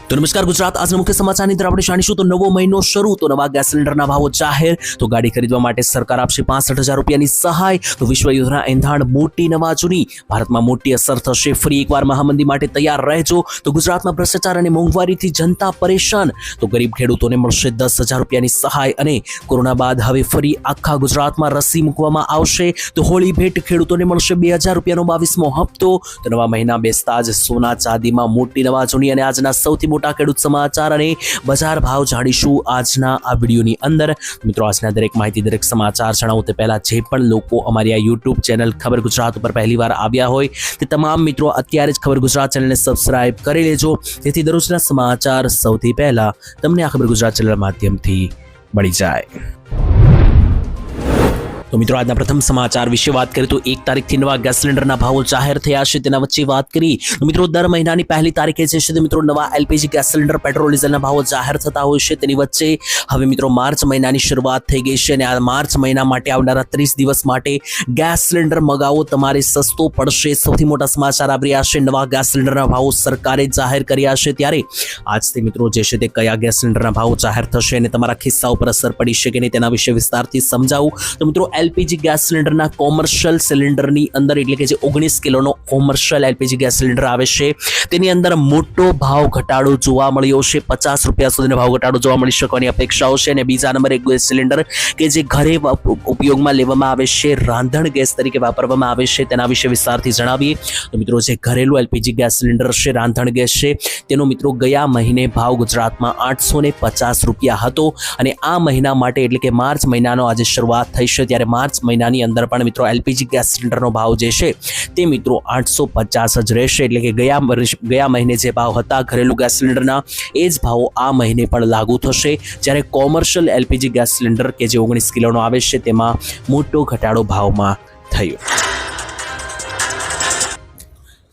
તો નમસ્કાર ગુજરાત, આજના મુખ્ય સમાચારની અંદર આપણે જાણીશું તો નવો મહિનો શરૂ, તો નવા ગેસ સિલિન્ડરના ભાવો જાહેર, તો ગાડી ખરીદવા માટે સરકાર આપશે 65,000 રૂપિયાની સહાય, તો વિશ્વ યુદ્ધના એંધાણ મોટી નવાજૂની, ભારતમાં મોટી અસર થશે, ફરી એકવાર મહામંદી માટે તૈયાર રહેજો, તો ગુજરાતમાં ભ્રષ્ટાચાર અને મોંઘવારીથી જનતા પરેશાન, તો ગરીબ ખેડૂતોને મળશે 10,000 રૂપિયાની સહાય, અને કોરોના બાદ હવે ફરી આખા ગુજરાતમાં રસી મૂકવામાં આવશે, તો હોળી ભેટ ખેડૂતોને મળશે 2,000 રૂપિયાનો 22મો હપ્તો, તો નવા મહિના બેસતા જ સોના ચાંદીમાં મોટી નવાજૂની અને આજના સૌથી મોટા ખેડૂત સમાચાર અને બજાર ભાવ જાણીશું આજના આ વિડીયોની અંદર. મિત્રો, આજના દરેક માહિતી, દરેક સમાચાર જણાવું તે પહેલા જે પણ લોકો અમારી આ યુટ્યુબ ચેનલ ખબર ગુજરાત ઉપર પહેલીવાર આવ્યા હોય તે તમામ મિત્રો અત્યારે જ ખબર ગુજરાત ચેનલને સબસ્ક્રાઇબ કરી લેજો, જેથી દરરોજના સમાચાર સૌથી પહેલા તમને આ ખબર ગુજરાત ચેનલ માધ્યમથી મળી જાય. તો મિત્રો, આજના પ્રથમ સમાચાર વિશે વાત કરીએ તો 1 તારીખથી નવા ગેસ સિલિન્ડરના ભાવો જાહેર થયા છે, તેના વચ્ચે વાત કરી તો મિત્રો દર મહિનાની પહેલી તારીખે જે છે તે મિત્રો નવા એલપીજી ગેસ સિલિન્ડર, પેટ્રોલ ડીઝલના ભાવો જાહેર થતા હોય છે. તેની વચ્ચે હવે મિત્રો માર્ચ મહિનાની શરૂઆત થઈ ગઈ છે, અને આ માર્ચ મહિના માટે આવનારા 30 દિવસ માટે ગેસ સિલિન્ડર મગાવો, તમારે સસ્તો પડશે. સૌથી મોટા સમાચાર આવી રહ્યા છે, નવા ગેસ સિલિન્ડરના ભાવો સરકારે જાહેર કર્યા છે. ત્યારે આજથી મિત્રો જે છે તે કયા ગેસ સિલિન્ડરના ભાવો જાહેર થશે અને તમારા ખિસ્સા ઉપર અસર પડી શકે નહીં તેના વિશે વિસ્તારથી સમજાવું. તો મિત્રો, એલપીજી ગેસ સિલિન્ડરના કોમર્શિયલ સિલિન્ડરની અંદર, એટલે કે જે 19 કિલોનો કોમર્શિયલ એલપીજી ગેસ સિલિન્ડર આવે છે તેની અંદર મોટો ભાવ ઘટાડો જોવા મળ્યો છે. 50 રૂપિયા સુધીનો ભાવ ઘટાડો જોવા મળી શકવાની અપેક્ષાઓ છે. અને બીજા નંબરે ગેસ સિલિન્ડર કે જે ઘરે ઉપયોગમાં લેવામાં આવે છે, રાંધણ ગેસ તરીકે વાપરવામાં આવે છે, તેના વિશે વિસ્તારથી જણાવીએ તો મિત્રો જે ઘરેલું એલપીજી ગેસ સિલિન્ડર છે, રાંધણ ગેસ છે, તેનો મિત્રો ગયા મહિને ભાવ ગુજરાતમાં 850 રૂપિયા હતો, અને આ મહિના માટે એટલે કે માર્ચ મહિનાનો આજે શરૂઆત થઈ છે, ત્યારે માર્ચ મહિનાની અંદર પણ મિત્રો એલપીજી ગેસ સિલિન્ડરનો ભાવ જે છે તે મિત્રો 850 જ રહેશે. એટલે કે ગયા મહિને જે ભાવ હતા ઘરેલું ગેસ સિલિન્ડરના એ જ ભાવો આ મહિને પણ લાગુ થશે. જ્યારે કોમર્શિયલ એલપીજી ગેસ સિલિન્ડર કે જે 19 કિલોનો આવે છે તેમાં મોટો ઘટાડો ભાવમાં થયો.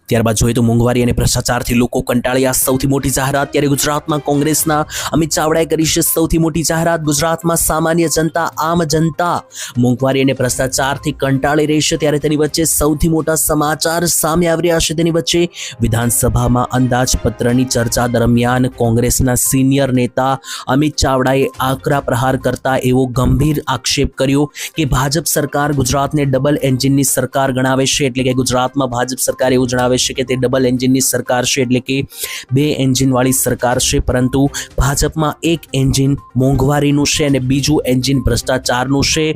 ત્યારબાદ જોઈએ તો મોંઘવારી અને ભ્રષ્ટાચારથી લોકો કંટાળ્યા, સૌથી મોટી જાહેરાત. ત્યારે ગુજરાતમાં કોંગ્રેસના અમિત ચાવડાએ કરી છે સૌથી મોટી જાહેરાત. ગુજરાતમાં સામાન્ય જનતા, આમ જનતા મોંઘવારી અને ભ્રષ્ટાચારથી કંટાળી રહી છે, ત્યારે તેની વચ્ચે સૌથી મોટા સમાચાર સામે આવી રહ્યા છે. તેની વચ્ચે વિધાનસભામાં અંદાજપત્રની ચર્ચા દરમિયાન કોંગ્રેસના સિનિયર નેતા અમિત ચાવડાએ આકરા પ્રહાર કરતા એવો ગંભીર આક્ષેપ કર્યો કે ભાજપ સરકાર ગુજરાતને ડબલ એન્જિનની સરકાર ગણાવે છે. એટલે કે ગુજરાતમાં ભાજપ સરકાર એવું જણાવે છે કે તે ડબલ એન્જિનની સરકાર છે, એટલે કે 2 એન્જિન વાળી સરકાર છે, પરંતુ ભાજપમાં એક એન્જિન મોંઘવારીનું છે અને બીજું એન્જિન ભ્રષ્ટાચારનું છે.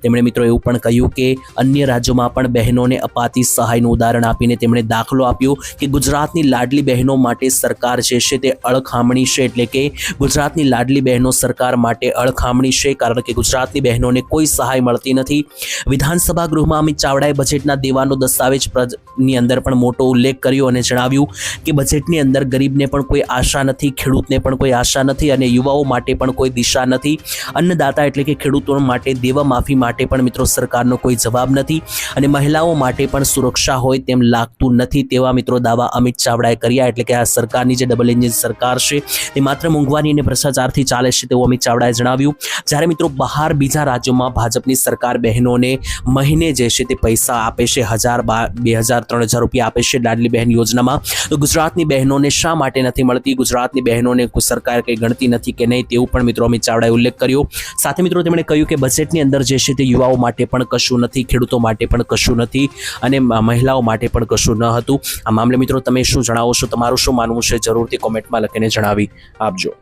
તેમણે મિત્રો એવું પણ કહ્યું કે અન્ય રાજ્યોમાં પણ બહેનોને અપાતી સહાયનું ઉદાહરણ આપીને તેમણે દાખલો આપ્યો કે ગુજરાતની લાડલી બહેનો માટે સરકાર જે છે તે અળખામણી છે. એટલે કે ગુજરાતની લાડલી બહેનો સરકાર માટે અળખામણી છે, કારણ કે ગુજરાતની બહેનોને કોઈ સહાય મળતી નથી. વિધાનસભા ગૃહમાં અમિત ચાવડાએ બજેટના દેવાનો દસ્તાવેજની અંદર પણ મોટો ઉલ્લેખ કર્યો અને જણાવ્યું કે બજેટની અંદર ગરીબને પણ કોઈ આશા નથી, ખેડૂતને પણ કોઈ આશા નથી, અને યુવાઓ માટે પણ કોઈ દિશા નથી. અન્નદાતા એટલે કે ખેડૂતો માટે દેવા માફી માટે પણ મિત્રો સરકારનો કોઈ જવાબ નથી, અને મહિલાઓ માટે પણ સુરક્ષા હોય તેમ લાગતું નથી, તેવા મિત્રો દાવા અમિત ચાવડાએ કર્યા. એટલે કે આ સરકારની જે ડબલ એન્જિન સરકાર છે તે માત્ર મોંઘવારી અને ભ્રષ્ટાચારથી ચાલે છે તેવું અમિત ચાવડાએ જણાવ્યું. જ્યારે મિત્રો બહાર બીજા રાજ્યોમાં ભાજપની સરકાર બહેનોને મહિને જે છે તે પૈસા આપે છે, 1,000, 2,000, 3,000 રૂપિયા આપે છે લાડલી બહેન યોજનામાં, તો ગુજરાતની બહેનોને શા માટે નથી મળતી? ગુજરાતની બહેનોને કોઈ સરકાર કંઈ ગણતી નથી કે નહીં, તેવું પણ મિત્રો અમિત ચાવડાએ ઉલ્લેખ કર્યો. સાથે મિત્રો તેમણે કહ્યું કે બજેટની અંદર જે છે તે યુવાઓ માટે પણ કશું નથી, ખેડૂતો માટે પણ કશું નથી, અને મહિલાઓ માટે પણ કશું ન હતું. આ મામલે મિત્રો તમે શું જણાવો છો? તમારું શું માનવું છે? જરૂરથી કોમેન્ટમાં લખીને જણાવી આપજો.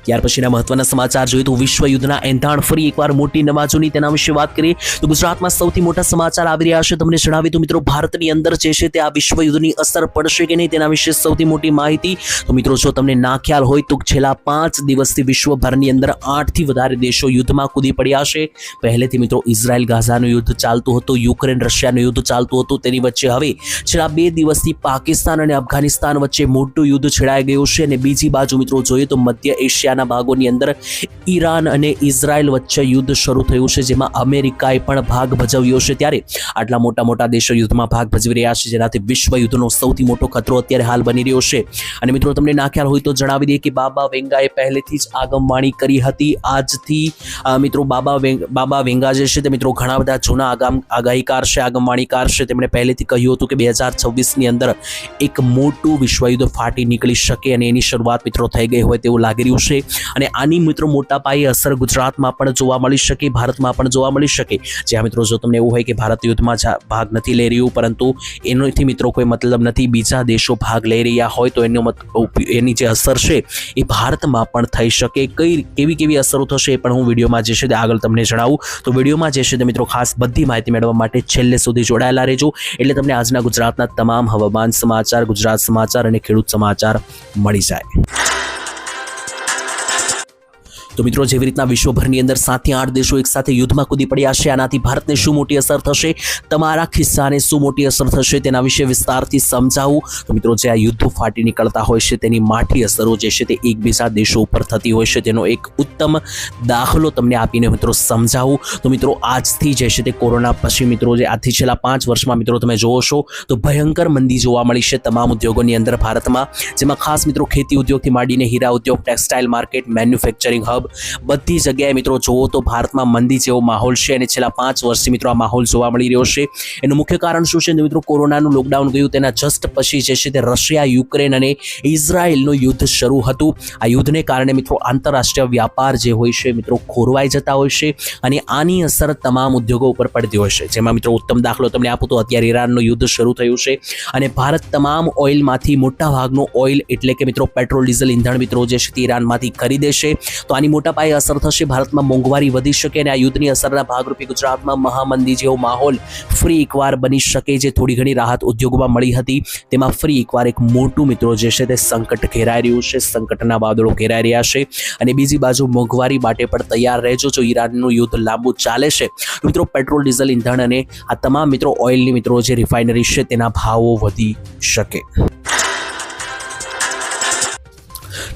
ત્યાર પછીના મહત્વના સમાચાર જોઈએ તો વિશ્વ યુદ્ધના એંધાણ ફરી એકવાર મોટી નવાજૂની, તેના વિશે વાત કરીએ તો ગુજરાતમાં સૌથી મોટા સમાચાર આવી રહ્યા છે. તમને જણાવી તો મિત્રો ભારતની અંદર જે છે તે આ વિશ્વ યુદ્ધની અસર પડશે કે નહીં તેના વિશે સૌથી મોટી માહિતી. તો મિત્રો જો તમને ના ખ્યાલ હોય તો છેલ્લા 5 દિવસથી વિશ્વભરની અંદર 8થી વધારે દેશો યુદ્ધમાં કૂદી પડ્યા છે. પહેલેથી મિત્રો ઇઝરાયલ ગાઝાનું યુદ્ધ ચાલતું હતું, યુક્રેન રશિયાનું યુદ્ધ ચાલતું હતું, તેની વચ્ચે હવે છેલ્લા 2 દિવસથી પાકિસ્તાન અને અફઘાનિસ્તાન વચ્ચે મોટું યુદ્ધ છેડાઈ ગયું છે. અને બીજી બાજુ મિત્રો જોઈએ તો મધ્ય એશિયા એશિયાના ભાગોની અંદર ઈરાન અને ઇઝરાયલ વચ્ચે યુદ્ધ શરૂ થયું છે, જેમાં અમેરિકાએ પણ ભાગ ભજવ્યો છે. ત્યારે આટલા મોટા મોટા દેશો યુદ્ધમાં ભાગ ભજવી રહ્યા છે, જેનાથી વિશ્વ યુદ્ધનો સૌથી મોટો ખતરો અત્યારે હાલ બની રહ્યો છે. અને મિત્રો તમને ના ખ્યાલ હોય તો જણાવી દઈએ કે બાબા વેંગાએ પહેલેથી જ આગમવાણી કરી હતી. આજથી મિત્રો બાબા વેંગા જે છે તે મિત્રો ઘણા બધા જૂના આગાહીકાર છે, આગમવાણીકાર છે. તેમણે પહેલેથી કહ્યું હતું કે 2026ની અંદર એક મોટું વિશ્વયુદ્ધ ફાટી નીકળી શકે અને એની શરૂઆત મિત્રો થઈ ગઈ હોય તેવું લાગી રહ્યું છે. અને આની મિત્રો મોટા પાયે અસર ગુજરાતમાં પણ જોવા મળી શકે, ભારતમાં પણ જોવા મળી શકે. જ્યાં મિત્રો જો તમને એવું હોય કે ભારત યુદ્ધમાં ભાગ નથી લઈ રહ્યું, પરંતુ એનોથી મિત્રો કોઈ મતલબ નથી, બીજા દેશો ભાગ લઈ રહ્યા હોય તો એની જે અસર છે એ ભારતમાં પણ થઈ શકે. કેવી અસરો થશે એ પણ હું વિડીયોમાં જે છે તે આગળ તમને જણાવું. તો વિડીયોમાં જે છે તે મિત્રો ખાસ બધી માહિતી મેળવવા માટે છેલ્લે સુધી જોડાયેલા રહેજો, એટલે તમને આજના ગુજરાતના તમામ હવામાન સમાચાર, ગુજરાત સમાચાર અને ખેડૂત સમાચાર મળી જાય. તો મિત્રો જેવી રીતના વિશ્વભરની અંદર 7 થી 8 દેશો એક સાથે યુદ્ધમાં કૂદી પડ્યા છે, આનાથી ભારતને શું મોટી અસર થશે, તમારા ખિસ્સાને શું મોટી અસર થશે તેના વિશે વિસ્તારથી સમજાવું. તો મિત્રો જે આ યુદ્ધ ફાટી નીકળતા હોય છે તેની માઠી અસરો જે છે તે એકબીજા દેશો ઉપર થતી હોય છે, તેનો એક ઉત્તમ દાખલો તમને આપીને મિત્રો સમજાવું. તો મિત્રો આજથી જે છે તે કોરોના પછી મિત્રો જે આજથી છેલ્લા 5 વર્ષમાં મિત્રો તમે જોવો છો તો ભયંકર મંદી જોવા મળી છે તમામ ઉદ્યોગોની અંદર ભારતમાં, જેમાં ખાસ મિત્રો ખેતી ઉદ્યોગથી માંડીને હીરા ઉદ્યોગ, ટેક્સટાઇલ માર્કેટ, મેન્યુફેક્ચરિંગ હબ, બધી જગ્યાએ મિત્રો જોવો તો ભારતમાં મંદી જેવો માહોલ છે. અને છેલ્લા 5 વર્ષથી મિત્રો આ માહોલ જોવા મળી રહ્યો છે. એનું મુખ્ય કારણ શું છે મિત્રો? કોરોનાનું લોકડાઉન ગયું તેના જસ્ટ પછી જે છે તે રશિયા, યુક્રેન અને ઇઝરાયલનું યુદ્ધ શરૂ હતું. આ યુદ્ધને કારણે મિત્રો આંતરરાષ્ટ્રીય વ્યાપાર જે હોય છે મિત્રો ખોરવાઈ જતા હોય છે અને આની અસર તમામ ઉદ્યોગો ઉપર પડતી હોય છે. જેમાં મિત્રો ઉત્તમ દાખલો તમને આપું તો અત્યારે ઈરાનનું યુદ્ધ શરૂ થયું છે અને ભારત તમામ ઓઇલમાંથી મોટા ભાગનું ઓઇલ એટલે કે મિત્રો પેટ્રોલ, ડીઝલ, ઈંધણ મિત્રો જે છે તે ઈરાનમાંથી ખરીદે છે. તો આની મોટા પાયે અસર થશે, ભારતમાં મોંઘવારી વધી શકે અને આ યુદ્ધની અસરના ભાગરૂપે ગુજરાતમાં મહામંદી જેવો માહોલ ફરી એકવાર બની શકે. જે થોડી ઘણી રાહત ઉદ્યોગોમાં મળી હતી તેમાં ફરી એકવાર એક મોટું મિત્રો જે છે તે સંકટ ઘેરાઈ રહ્યું છે, સંકટના વાદળો ઘેરાઈ રહ્યા છે. અને બીજી બાજુ મોંઘવારી માટે પણ તૈયાર રહેજો. જો ઈરાનનું યુદ્ધ લાંબુ ચાલે છે મિત્રો પેટ્રોલ, ડીઝલ, ઈંધણ અને આ તમામ મિત્રો ઓઇલની મિત્રો જે રિફાઇનરી છે તેના ભાવો વધી શકે.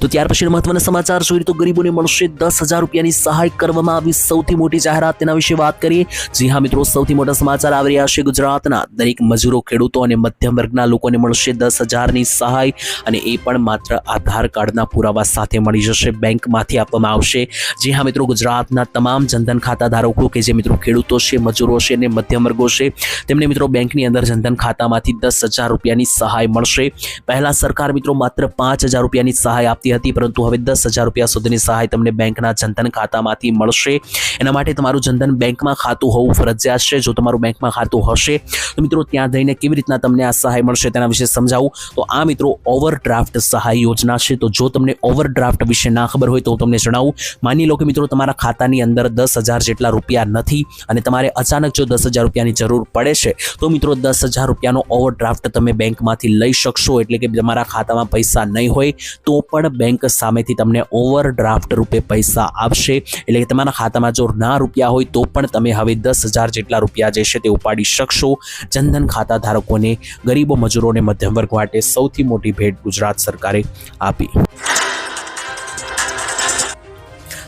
તો ત્યાર પછી મહત્વના સમાચાર જોઈએ તો ગરીબોને મળશે 10,000 રૂપિયાની સહાય કરવામાં આવી સૌથી મોટી જાહેરાત, તેના વિશે વાત કરીએ. જી હા મિત્રો, સૌથી મોટા સમાચાર આવી રહ્યા છે. ગુજરાતના દરેક મજૂરો, ખેડૂતો અને મધ્યમ વર્ગના લોકોને મળશે 10,000ની સહાય અને એ પણ માત્ર આધાર કાર્ડના પુરાવા સાથે મળી જશે, બેંકમાંથી આપવામાં આવશે. જી હા મિત્રો, ગુજરાતના તમામ જનધન ખાતા ધારકો કે જે મિત્રો ખેડૂતો છે, મજૂરો છે અને મધ્યમ વર્ગો છે તેમને મિત્રો બેંકની અંદર જનધન ખાતામાંથી 10,000 રૂપિયાની સહાય મળશે. પહેલા સરકાર મિત્રો માત્ર 5,000 રૂપિયાની સહાય આપતી હતી, પરંતુ હવે 10,000 રૂપિયા સુધીની સહાય તમને બેંકના જનધન ખાતામાંથી મળશે. એના માટે તમારું જનધન બેંકમાં ખાતું હોવું ફરજિયાત છે. જો તમારું બેંકમાં ખાતું હશે તો મિત્રો ત્યાં જઈને કેવી રીતના તમને આ સહાય મળશે તેના વિશે સમજાવું. તો આ મિત્રો ઓવરડ્રાફ્ટ સહાય યોજના છે. તો જો તમને ઓવરડ્રાફ્ટ વિશે ના ખબર હોય તો હું તમને જણાવું. માની લો કે મિત્રો તમારા ખાતાની અંદર 10,000 જેટલા રૂપિયા નથી અને તમારે અચાનક જો 10,000 રૂપિયાની જરૂર પડે છે તો મિત્રો 10,000 રૂપિયાનો ઓવરડ્રાફ્ટ તમે બેંકમાંથી લઈ શકશો. એટલે કે તમારા ખાતામાં પૈસા નહીં હોય તો પણ બેંક સામેથી તમને ઓવરડ્રાફ્ટ રૂપે પૈસા આપશે. એટલે કે તમારા ખાતામાં જો ના રૂપિયા હોય તો પણ તમે હવે 10,000 જેટલા રૂપિયા જે છે તે ઉપાડી શકશો. જનધન ખાતા ધારકોને, ગરીબો, મજૂરોને, મધ્યમ વર્ગ માટે સૌથી મોટી ભેટ ગુજરાત સરકારે આપી.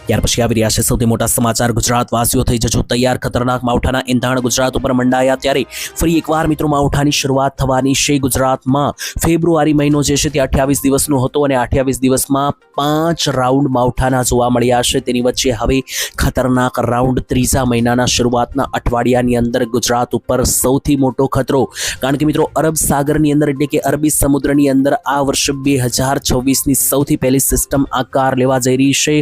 ત્યાર પછી આવી રહ્યા છે સૌથી મોટા સમાચાર. ગુજરાતવાસીઓ થઈ જજો તૈયાર, ખતરનાક માવઠાના એંધાણ ગુજરાત ઉપર મંડાયા ત્યારે ફરી એકવાર મિત્રો માવઠાની શરૂઆત થવાની છે. ગુજરાતમાં ફેબ્રુઆરી મહિનો જે છે તે 28 દિવસનો હતો અને 28 દિવસમાં 5 રાઉન્ડ માવઠાના જોવા મળ્યા છે. તેની વચ્ચે હવે ખતરનાક રાઉન્ડ ત્રીજા મહિનાના શરૂઆતના અઠવાડિયાની અંદર ગુજરાત ઉપર સૌથી મોટો ખતરો, કારણ કે મિત્રો અરબ સાગરની અંદર એટલે કે અરબી સમુદ્રની અંદર આ વર્ષ 2026ની સૌથી પહેલી સિસ્ટમ આકાર લેવા જઈ રહી છે.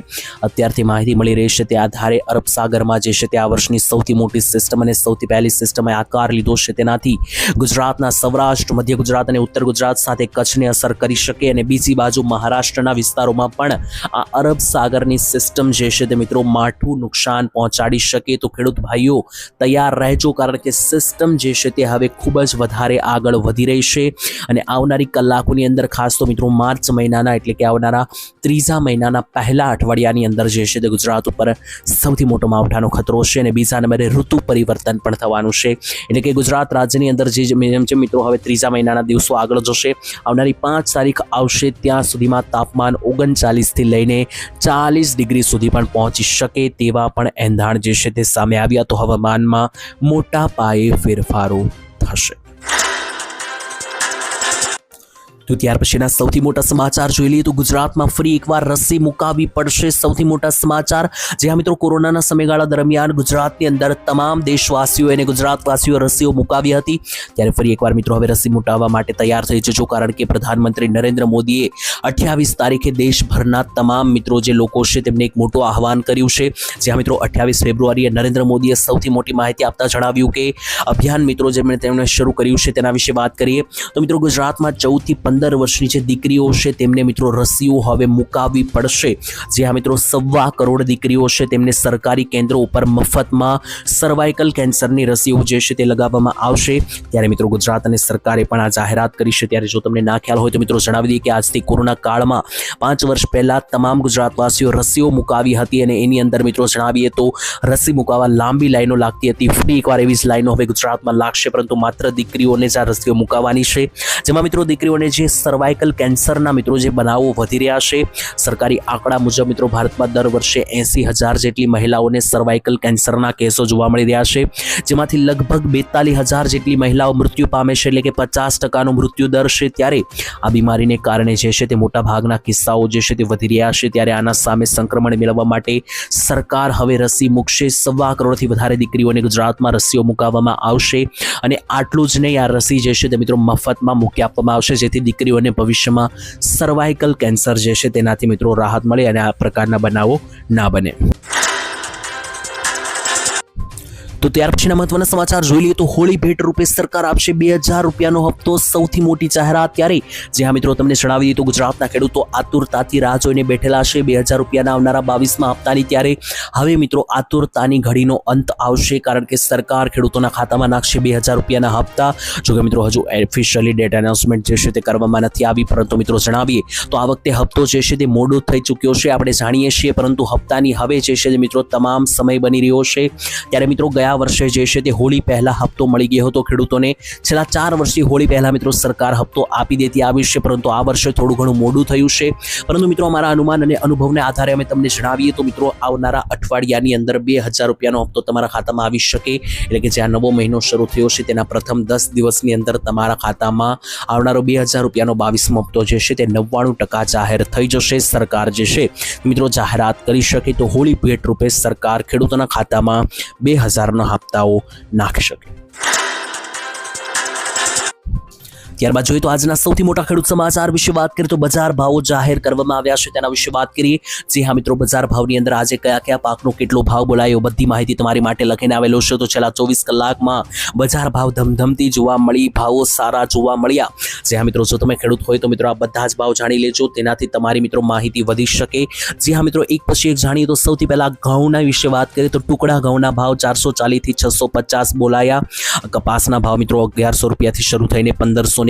અત્યારથી માહિતી મળી રહી છે તે આધારે અરબ સાગરમાં જે છે તે આ વર્ષની સૌથી મોટી સિસ્ટમ અને સૌથી પહેલી સિસ્ટમે આકાર લીધો છે. તેનાથી ગુજરાતના સૌરાષ્ટ્ર, મધ્ય ગુજરાત અને ઉત્તર ગુજરાત સાથે કચ્છને અસર કરી શકે અને બીજી બાજુ મહારાષ્ટ્રના વિસ્તારોમાં પણ આ અરબ સાગરની સિસ્ટમ જે છે તે મિત્રો માઠું નુકસાન પહોંચાડી શકે. તો ખેડૂત ભાઈઓ તૈયાર રહેજો, કારણ કે સિસ્ટમ જે છે તે હવે ખૂબ જ વધારે આગળ વધી રહી છે અને આવનારી કલાકોની અંદર ખાસ તો મિત્રો માર્ચ મહિનાના એટલે કે આવનારા ત્રીજા મહિનાના પહેલા અઠવાડિયાની અંદર જે છે તે ગુજરાત ઉપર સૌથી મોટો માવઠાનો ખતરો છે અને બીજા નંબરે ઋતુ પરિવર્તન પણ થવાનું છે. એટલે કે ગુજરાત રાજ્યની અંદર જે મિત્રો હવે ત્રીજા મહિનાના દિવસો આગળ જશે, આવનારી 5 તારીખ આવશે ત્યાં સુધીમાં તાપમાન 39 થી લઈને 40 ડિગ્રી સુધી પણ પહોંચી શકે તેવા પણ એંધાણ જે છે તે સામે આવ્યા. તો હવામાનમાં મોટા પાયે ફેરફારો થશે. તો ત્યાર પછીના સૌથી મોટા સમાચાર જોઈ લઈએ તો ગુજરાતમાં ફરી એકવાર રસી મુકાવવી પડશે. સૌથી મોટા સમાચાર, જે મિત્રો કોરોનાના સમયગાળા દરમિયાન ગુજરાતની અંદર તમામ દેશવાસીઓ અને ગુજરાતવાસીઓ રસીઓ મુકાવી હતી, ત્યારે ફરી એકવાર મિત્રો હવે રસી મુકાવવા માટે તૈયાર થઈ જજો. કારણ કે પ્રધાનમંત્રી નરેન્દ્ર મોદીએ 28 તારીખે દેશભરના તમામ મિત્રો જે લોકો છે તેમને એક મોટું આહવાન કર્યું છે. જ્યાં મિત્રો 28 ફેબ્રુઆરીએ નરેન્દ્ર મોદીએ સૌથી મોટી માહિતી આપતા જણાવ્યું કે અભિયાન મિત્રો તેમણે શરૂ કર્યું છે તેના વિશે વાત કરીએ તો મિત્રો ગુજરાતમાં 14 થી 15 વર્ષની જે દીકરીઓ છે તેમને મિત્રો રસીઓ હવે મુકાવવી પડશે. જે મિત્રો 1.25 કરોડ દીકરીઓ છે તેમને સરકારી કેન્દ્રો ઉપર મફતમાં સર્વાઇકલ કેન્સરની રસીઓ જે છે તે લગાવવામાં આવશે. ત્યારે મિત્રો ગુજરાત અને સરકારે પણ આ જાહેરાત કરી છે. ત્યારે જો તમને ના ખ્યાલ હોય તો મિત્રો જણાવી દઈએ કે આજથી કોરોના કાળમાં 5 વર્ષ પહેલા તમામ ગુજરાતવાસીઓ રસીઓ મુકાવી હતી અને એની અંદર મિત્રો જણાવીએ તો રસી મુકાવવા લાંબી લાઈનો લાગતી હતી. ફરી એકવાર એવી જ લાઈનો હવે ગુજરાતમાં લાગશે, પરંતુ માત્ર દીકરીઓને જ આ રસીઓ મુકાવવાની છે. જેમાં મિત્રો દીકરીઓને જે સર્વાઇકલ કેન્સરના મિત્રો જે બનાવો વધી રહ્યા છે. સરકારી આંકડા મુજબ મિત્રો ભારતમાં દર વર્ષે 80,000 જેટલી મહિલાઓને સર્વાઇકલ કેન્સરના કેસો જોવા મળી રહ્યા છે, જેમાંથી લગભગ 42,000 જેટલી મહિલાઓ મૃત્યુ પામે છે, એટલે કે 50% મૃત્યુ દર છે. ત્યારે આ બીમારીને કારણે જે છે તે મોટા ભાગના કિસ્સાઓ જે છે તે વધી રહ્યા છે. ત્યારે આના સામે સંક્રમણ મેળવવા માટે સરકાર હવે રસી મૂકશે. 1.25 કરોડથી વધારે દીકરીઓને ગુજરાતમાં રસીઓ મુકાવવામાં આવશે અને આટલું જ નહીં, આ રસી જે છે તે મિત્રો મફતમાં મૂકી આપવામાં આવશે, જેથી દીકરીઓને ભવિષ્યમાં સર્વાઇકલ કેન્સર જે છે તેનાથી મિત્રો રાહત મળે અને આ પ્રકારના બનાવો ના બને. તો ત્યાર પછીના મહત્વના સમાચાર જોઈ લઈએ તો હોળી ભેટ રૂપે સરકાર આપશે 2000 રૂપિયાનો હપ્તો. સૌથી મોટી જાહેરાત. ત્યારે જે મિત્રો તમને જણાવી દીધું, ગુજરાતના ખેડૂતો આતુરતાથી રાહ જોઈને બેઠેલા છે 2000 રૂપિયાના આવનારા 22મા હપ્તાની. ત્યારે હવે મિત્રો આતુરતાની ઘડીનો અંત આવશે, કારણ કે સરકાર ખેડૂતોના ખાતામાં નાખશે 2000 રૂપિયાના હપ્તા. જોકે મિત્રો હજુ ઓફિશિયલી ડેટ એનાઉન્સમેન્ટ જે છે તે કરવામાં નથી આવી, પરંતુ મિત્રો જણાવીએ તો આ વખતે હપ્તો જે છે તે મોડો થઈ ચૂક્યો છે, આપણે જાણીએ છીએ, પરંતુ હપ્તાની હવે જે છે મિત્રો તમામ સમય બની રહ્યો છે. ત્યારે મિત્રો ગયા વર્ષે જે છે તે હોળી પહેલા હપ્તો મળી ગયો હતો ખેડૂતોને. છેલ્લા 4 વર્ષથી હોળી પહેલા મિત્રો સરકાર હપ્તો આપી દેતી આવી છે, પરંતુ આ વર્ષે થોડું ઘણું મોડું થયું છે. પરંતુ મિત્રો અમારા અનુમાન અને અનુભવને આધારે અમે તમને જણાવીએ તો મિત્રો આવનારા અઠવાડિયાની અંદર 2000 રૂપિયાનો હપ્તો તમારા ખાતામાં આવી શકે. એટલે કે જે આ નવો મહિનો શરૂ થયો છે તેના પ્રથમ 10 દિવસની અંદર તમારા ખાતામાં આવનારો 2000 રૂપિયાનો 22મો હપ્તો જે છે તે 99% જાહેર થઈ જશે. સરકાર જે છે મિત્રો જાહેરાત કરી શકે તો હોળી ભેટ રૂપે સરકાર ખેડૂતોના ખાતામાં 2000 હપ્તાઓ નાખી શકે. ત્યારબાદ જોઈએ તો આજના સૌથી મોટા ખેડૂત સમાચાર વિશે વાત કરીએ તો બજાર ભાવો જાહેર કરવામાં આવ્યા છે તેના વિશે વાત કરીએ. જી હા મિત્રો, બજાર ભાવની અંદર આજે કયા કયા પાકનો કેટલો ભાવ બોલાયો બધી માહિતી તમારી માટે લખીને આવેલો છે. તો છેલ્લા 24 કલાકમાં બજાર ભાવ ધમધમતી જોવા મળી, ભાવો સારા જોવા મળ્યા. જી હા મિત્રો, જો તમે ખેડૂત હોય તો મિત્રો આ બધા જ ભાવ જાણી લેજો, તેનાથી તમારી મિત્રો માહિતી વધી શકે. જી હા મિત્રો, એક પછી એક જાણીએ તો સૌથી પહેલા ઘઉંના વિશે વાત કરીએ તો ટુકડા ઘઉંના ભાવ 440 થી 650 બોલાયા. કપાસના ભાવ મિત્રો 1100 રૂપિયાથી શરૂ થઈને 1551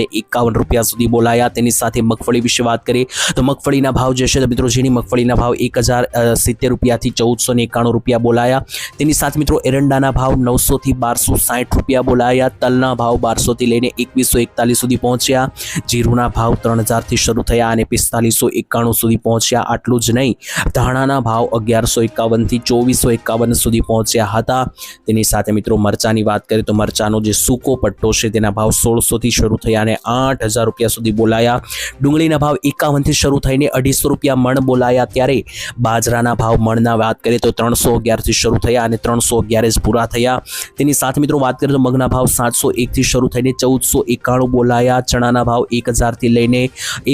રૂપિયા સુધી બોલાયા. તેની સાથે મગફળી વિશે વાત કરીએ તો મગફળીના ભાવ જે છે મિત્રો ઝીણી મગફળીના ભાવ 1070 રૂપિયાથી 1491 રૂપિયા બોલાયા. તેની સાથે મિત્રો એરંડાના ભાવ 900 થી 1260 રૂપિયા બોલાયા. તલના ભાવ 1200 થી લઈને 2141 સુધી પહોંચ્યા. જીરુના ભાવ 3000 થી શરૂ થયા અને 4591 સુધી પહોંચ્યા. આટલું જ નહીં, ધાણાના ભાવ 1151 થી 2451 સુધી પહોંચ્યા હતા. તેની સાથે મિત્રો મરચાની વાત કરીએ તો મરચાનો જે સૂકો પટ્ટો છે તેના ભાવ 1600 થી શરૂ થયા અને 8000 રૂપિયા સુધી બોલાયા. ડુંગળીના ભાવ 51 થી શરૂ થઈને 250 રૂપિયા મણ બોલાયા. ત્યારે બાજરાના ભાવ મણના વાત કરીએ તો 311 થી શરૂ થયા અને 311 જ પૂરા થયા. તેની સાથે મિત્રો વાત કરીએ તો મગના ભાવ 701 થી શરૂ થઈને 1491 બોલાયા. ચણાના ભાવ 1000 થી લઈને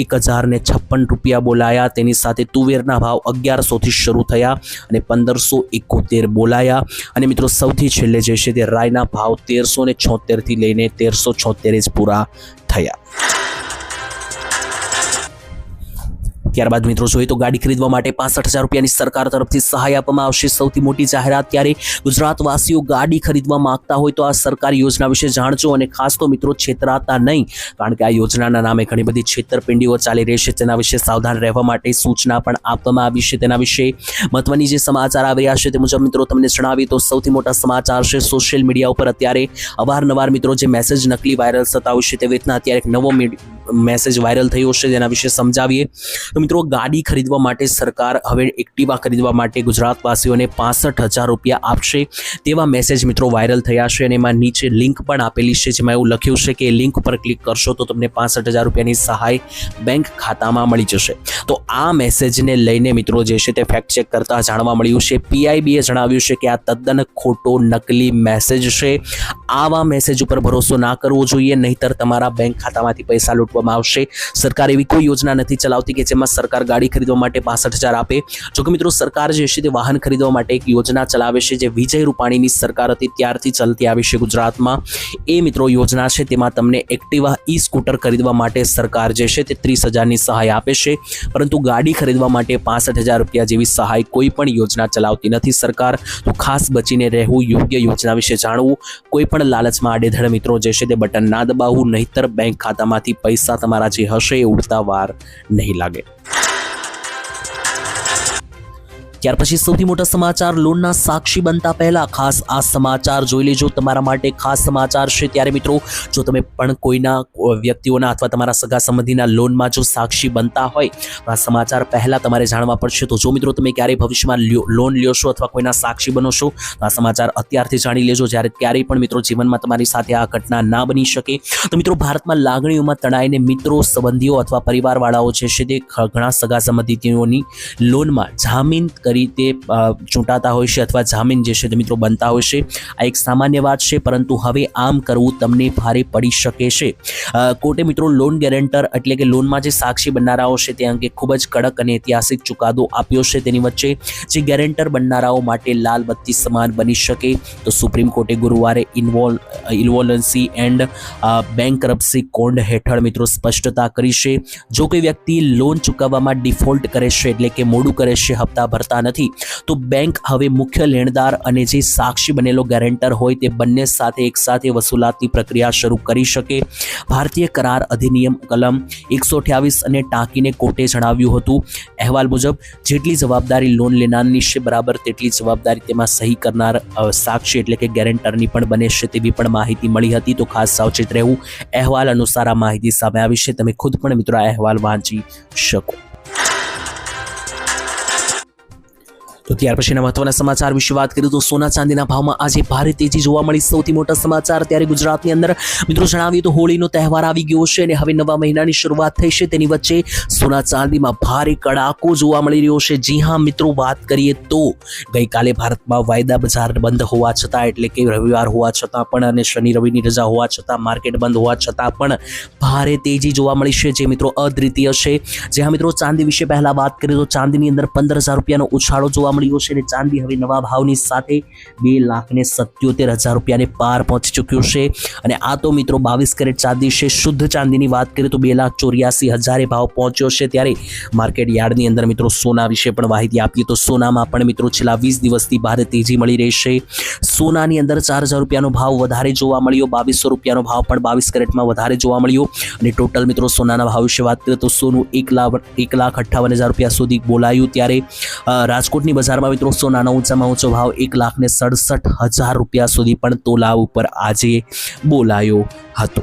1056 રૂપિયા બોલાયા. તેની સાથે તુવેરના ભાવ 1100 થી શરૂ થયા અને 1571 બોલાયા. અને મિત્રો સૌથી છેલ્લે જે છે તે રાયના ભાવ 1376 થી લઈને 1376 જ પૂરા થયા. ત્યારબાદ મિત્રો જોઈએ તો ગાડી ખરીદવા માટે 65,000 રૂપિયાની સરકાર તરફથી સહાય આપવામાં આવશે. સૌથી મોટી જાહેરાત. ત્યારે ગુજરાતવાસીઓ ગાડી ખરીદવા માંગતા હોય તો આ સરકારી યોજના વિશે જાણજો અને ખાસ તો મિત્રો છેતરાતા નહીં, કારણ કે આ યોજનાના નામે ઘણી બધી છેતરપિંડીઓ ચાલી રહી છે. તેના વિશે સાવધાન રહેવા માટે સૂચના પણ આપવામાં આવી છે. તેના વિશે મહત્વની જે સમાચાર આવી રહ્યા છે તે મુજબ મિત્રો તમને જણાવીએ તો સૌથી મોટા સમાચાર છે. સોશિયલ મીડિયા ઉપર અત્યારે અવારનવાર મિત્રો જે મેસેજ નકલી વાયરલ થતા હોય છે તે રીતના અત્યારે એક નવો મેસેજ વાયરલ થયો છે, જેના વિશે સમજાવીએ તો મિત્રો ગાડી ખરીદવા માટે સરકાર હવે એક્ટિવા ખરીદવા માટે ગુજરાતવાસીઓને 65,000 રૂપિયા આપશે તેવા મેસેજ મિત્રો વાયરલ થયા છે અને એમાં નીચે લિંક પણ આપેલી છે, જેમાં એવું લખ્યું છે કે લિંક પર ક્લિક કરશો તો તમને 65,000 રૂપિયાની સહાય બેંક ખાતામાં મળી જશે. તો આ મેસેજને લઈને મિત્રો જે છે તે ફેક્ટ ચેક કરતા જાણવા મળ્યું છે. પીઆઈબીએ જણાવ્યું છે કે આ તદ્દન ખોટો નકલી મેસેજ છે. આવા મેસેજ ઉપર ભરોસો ના કરવો જોઈએ, નહીતર તમારા બેંક ખાતામાંથી પૈસા લૂંટવામાં આવશે. સરકાર એવી કોઈ યોજના નથી ચલાવતી કે જેમાં સરકાર ગાડી ખરીદવા માટે 65,000 આપે. જોકે મિત્રો સરકાર જે છે તે વાહન ખરીદવા માટે એક યોજના ચલાવે છે, જે વિજય રૂપાણીની સરકાર હતી ત્યારથી ચાલતી આવી છે ગુજરાતમાં. એ મિત્રો યોજના છે, તેમાં તમને એક્ટિવા ઈ સ્કૂટર ખરીદવા માટે સરકાર જે છે તે 30,000ની સહાય આપે છે, પરંતુ ગાડી ખરીદવા માટે 65,000 રૂપિયા જેવી સહાય કોઈ પણ યોજના ચલાવતી નથી સરકાર. તો ખાસ બચીને રહેવું, યોગ્ય યોજના વિશે જાણવું, કોઈ પણ લાલચમાં આડેધડ મિત્રો જે છે તે બટન ના દબાવવું, નહીતર બેંક ખાતામાંથી પૈસા તમારા જે હશે એ ઉડતા વાર નહીં લાગે. ત્યાર પછી સૌથી મોટા સમાચાર, લોનના સાક્ષી બનતા પહેલા ખાસ આ સમાચાર જોઈ લેજો. તમારા માટે ખાસ સમાચાર છે. ત્યારે મિત્રો જો તમે પણ કોઈના વ્યક્તિઓના અથવા તમારા સગા સંબંધીના લોનમાં જો સાક્ષી બનતા હોય તો આ સમાચાર પહેલા તમારે જાણવા પડશે. તો જો મિત્રો તમે ક્યારેય ભવિષ્યમાં લોન લ્યો છો અથવા કોઈના સાક્ષી બનો છો તો આ સમાચાર અત્યારથી જાણી લેજો, જ્યારે ક્યારેય પણ મિત્રો જીવનમાં તમારી સાથે આ ઘટના ના બની શકે. તો મિત્રો ભારતમાં લાગણીઓમાં તણાઈને મિત્રો, સંબંધીઓ અથવા પરિવારવાળાઓ જે છે તે ઘણા સગા સંબંધીઓની લોનમાં જામીન કરી તે ચૂંટાતા હોય છે અથવા જામીન જે છે તે મિત્રો બનતા હોય છે. આ એક સામાન્ય વાત છે, પરંતુ હવે આમ કરવું તમને ભારે પડી શકે છે. કોર્ટે મિત્રો લોન ગેરેન્ટર એટલે કે લોનમાં જે સાક્ષી બનનારાઓ છે તે અંગે ખૂબ જ કડક અને ઐતિહાસિક ચુકાદો આપ્યો છે. તેની વચ્ચે જે ગેરેન્ટર બનનારાઓ માટે લાલ બત્તી સમાન બની શકે તો સુપ્રીમ કોર્ટે ગુરુવારે ઇન્વોલ્વન્સી એન્ડ બેંકરપ્સી કોડ હેઠળ મિત્રો સ્પષ્ટતા કરી છે. જો કોઈ વ્યક્તિ લોન ચૂકવવામાં ડિફોલ્ટ કરે છે એટલે કે મોડું કરે છે, હપ્તા ભરતા નથી, તો બેંક હવે મુખ્ય લેણદાર અને જે સાક્ષી બનેલો ગેરેન્ટર હોય તે બંને સાથે એકસાથે વસૂલાતની પ્રક્રિયા શરૂ કરી શકે. ભારતીય કરાર અધિનિયમ કલમ 128 અને ટાંકીને કોર્ટે જણાવ્યું હતું. અહેવાલ મુજબ જેટલી જવાબદારી લોન લેનારની છે બરાબર તેટલી જવાબદારી તેમાં સહી કરનાર સાક્ષી એટલે કે ગેરેન્ટરની પણ બને છે, તેવી પણ માહિતી મળી હતી. તો ખાસ સાવચેત રહેવું. અહેવાલ અનુસાર આ માહિતી સામે આવી છે. તમે ખુદ પણ મિત્રો આ અહેવાલ વાંચી શકો. તો ત્યાર પછીના મહત્વના સમાચાર વિશે વાત કરીએ તો સોના ચાંદીના ભાવમાં આજે ભારે તેજી જોવા મળી. સૌથી મોટા સમાચાર. ત્યારે ગુજરાતની અંદર મિત્રો જણાવીએ તો હોળીનો તહેવાર આવી ગયો છે અને હવે નવા મહિનાની શરૂઆત થઈ છે. તેની વચ્ચે સોના ચાંદીમાં ભારે કડાકો જોવા મળી રહ્યો છે. જી હા મિત્રો, વાત કરીએ તો ગઈકાલે ભારતમાં વાયદા બજાર બંધ હોવા છતાં, એટલે કે રવિવાર હોવા છતાં પણ અને શનિ રવિની રજા હોવા છતાં, માર્કેટ બંધ હોવા છતાં પણ ભારે તેજી જોવા મળી છે, જે મિત્રો અદ્વિતીય છે. જે હા મિત્રો, ચાંદી વિશે પહેલા વાત કરીએ તો ચાંદીની અંદર 15,000 રૂપિયાનો ઉછાળો જોવા મળ્યો છે અને ચાંદી હવે નવા ભાવની સાથે 2,77,000 રૂપિયાને પાર પહોંચી ચૂક્યું છે. અને આ તો મિત્રો 22 કેરેટ ચાંદી છે. શુદ્ધ ચાંદીની વાત કરીએ તો 2,84,000 ભાવ પહોંચ્યો છે. ત્યારે માર્કેટ યાર્ડની અંદર મિત્રો સોના વિશે પણ માહિતી આપીએ તો સોનામાં પણ મિત્રો છેલ્લા 20 દિવસથી ભારે તેજી મળી રહી છે. સોનાની અંદર 4,000 રૂપિયાનો ભાવ વધારે જોવા મળ્યો. 2,200 રૂપિયાનો ભાવ પણ 22 કેરેટમાં વધારે જોવા મળ્યો. અને ટોટલ મિત્રો સોનાના ભાવ વિશે વાત કરીએ તો સોનું 1,58,000 રૂપિયા સુધી બોલાયું. ત્યારે રાજકોટની બજારમાં મિત્રો સોનાનો ઊંચામાં ઊંચો ભાવ 1,67,000 રૂપિયા સુધી પણ તોલા ઉપર આજે બોલાયો હતો.